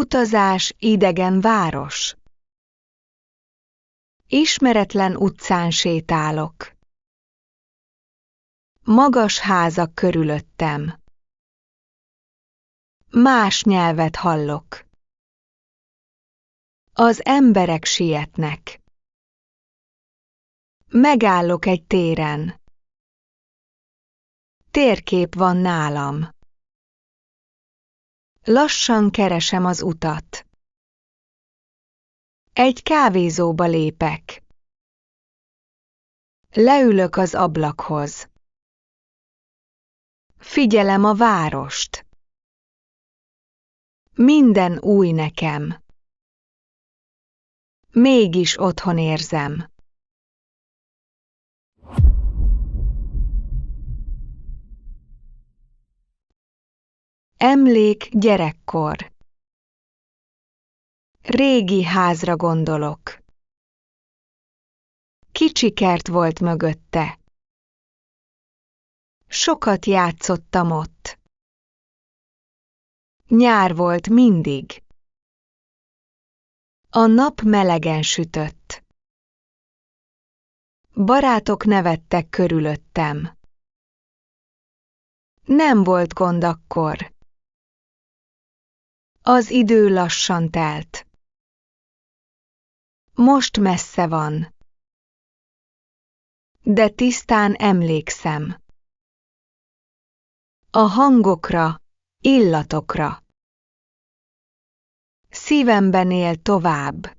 Utazás idegen város. Ismeretlen utcán sétálok. Magas házak körülöttem. Más nyelvet hallok. Az emberek sietnek. Megállok egy téren. Térkép van nálam. Lassan keresem az utat. Egy kávézóba lépek. Leülök az ablakhoz. Figyelem a várost. Minden új nekem. Mégis otthon érzem. Emlék gyerekkor. Régi házra gondolok. Kicsi kert volt mögötte. Sokat játszottam ott. Nyár volt mindig. A nap melegen sütött. Barátok nevettek körülöttem. Nem volt gond akkor. Az idő lassan telt. Most messze van. De tisztán emlékszem. A hangokra, illatokra. Szívemben él tovább.